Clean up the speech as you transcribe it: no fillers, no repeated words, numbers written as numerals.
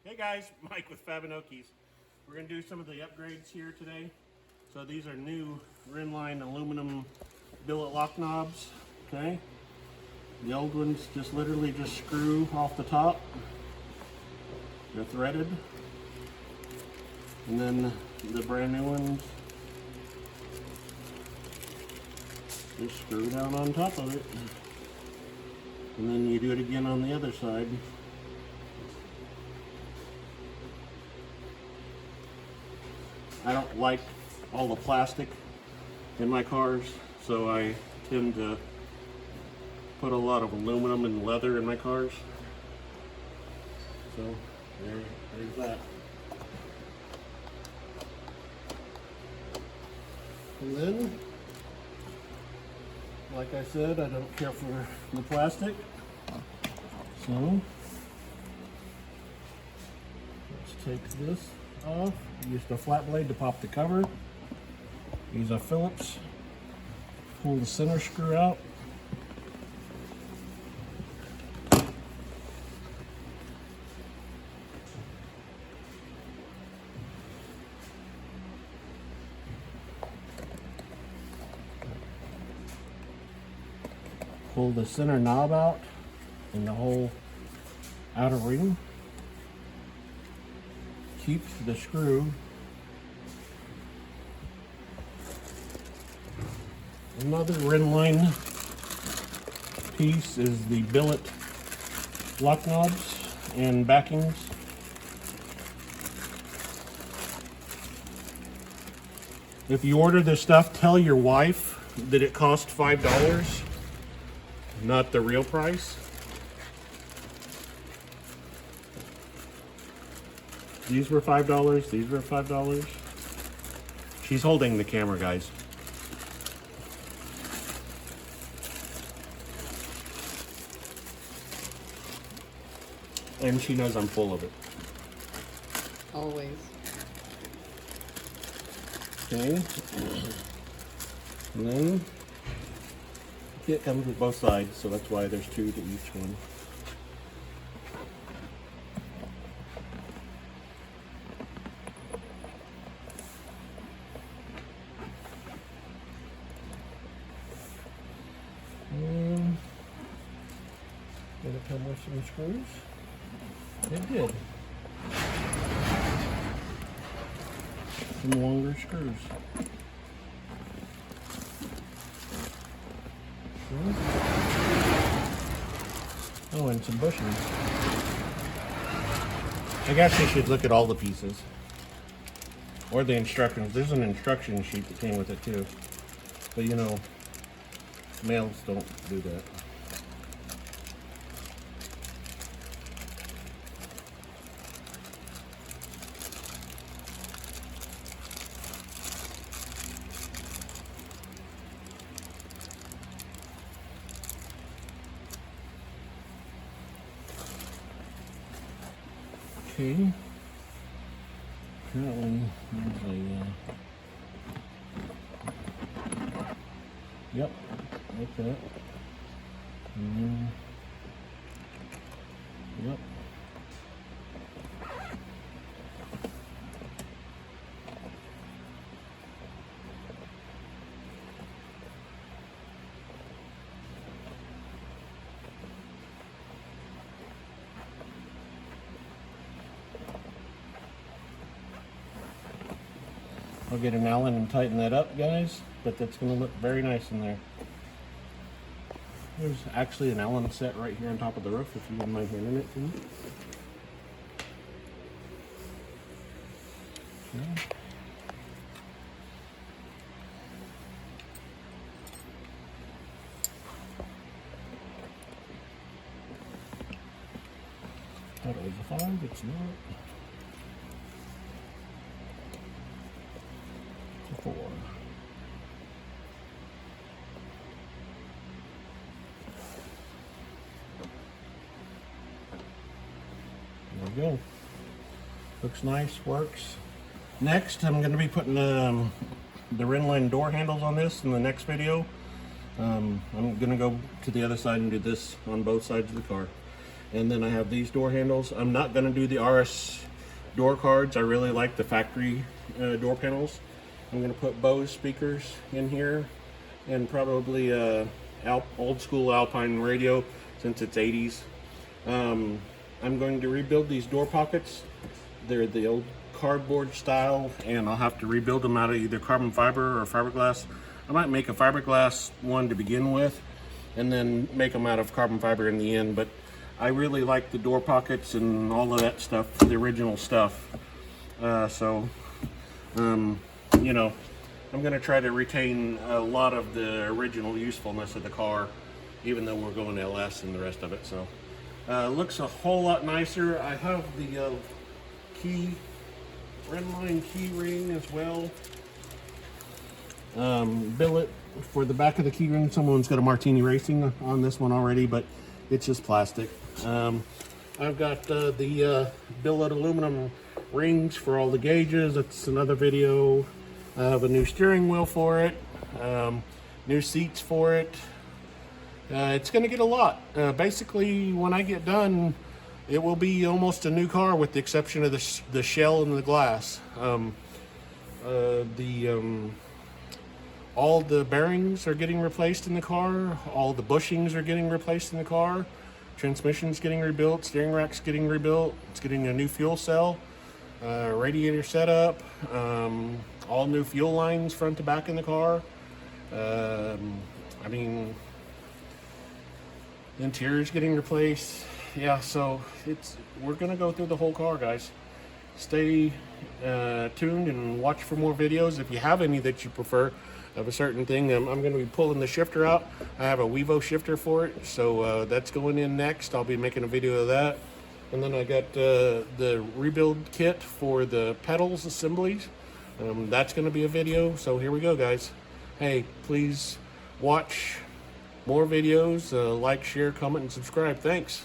Hey guys, Mike with Fab'n. We're going to do some of the upgrades here today. So these are new rim-line aluminum billet lock knobs. Okay, the old ones just literally just screw off the top. They're threaded, and then the brand new ones just screw down on top of it, and then you do it again on the other side. I don't like all the plastic in my cars, so I tend to put a lot of aluminum and leather in my cars. So there's that. And then, like I said, I don't care for the plastic. So let's take this off. Use the flat blade to pop the cover. Use a Phillips. Pull the center screw out. Pull the center knob out and the whole outer ring. Keep the screw. Another rim line piece is the billet lock knobs and backings. If you order this stuff, tell your wife that it cost $5, not the real price. These were $5, these were $5. She's holding the camera, guys. And she knows I'm full of it. Always. Okay. And then it comes with both sides, so that's why there's two to each one. Did it come with some screws? It did. Some longer screws. Oh, and some bushings. I guess you should look at all the pieces. Or the instructions. There's an instruction sheet that came with it too. But you know, males don't do that. Okay. Apparently there's a yep, like that. And then yep. I'll get an Allen and tighten that up, guys, but that's going to look very nice in there. There's actually an Allen set right here on top of the roof, if you wouldn't mind handing it to me. Okay. Thought it was a 5, it's not. It's a 4. There we go. Looks nice, works. Next, I'm going to be putting the rim-line door handles on this in the next video. I'm going to go to the other side and do this on both sides of the car. And then I have these door handles. I'm not going to do the RS door cards. I really like the factory door panels. I'm going to put Bose speakers in here, and probably old school Alpine radio since it's 80s. I'm going to rebuild these door pockets. They're the old cardboard style, and I'll have to rebuild them out of either carbon fiber or fiberglass. I might make a fiberglass one to begin with and then make them out of carbon fiber in the end, but I really like the door pockets and all of that stuff, the original stuff. You know, I'm going to try to retain a lot of the original usefulness of the car, even though we're going LS and the rest of it. So looks a whole lot nicer. I have the rimline key ring as well. Billet for the back of the key ring. Someone's got a Martini Racing on this one already, but it's just plastic. I've got the billet aluminum rings for all the gauges. That's another video. I have a new steering wheel for it, new seats for it. It's going to get a lot. Basically, when I get done, it will be almost a new car with the exception of the shell and the glass. All the bearings are getting replaced in the car. All the bushings are getting replaced in the car. Transmission's getting rebuilt. Steering rack's getting rebuilt. It's getting a new fuel cell, radiator setup, all new fuel lines front to back in the car. I mean, the interior's getting replaced. Yeah, so we're gonna go through the whole car, guys. Stay tuned and watch for more videos. If you have any that you prefer of a certain thing, I'm going to be pulling the shifter out. I have a Wevo shifter for it, so that's going in next. I'll be making a video of that. And then I got the rebuild kit for the pedals assemblies. That's going to be a video. So here we go, guys. Hey, please watch more videos. Like, share, comment, and subscribe. Thanks.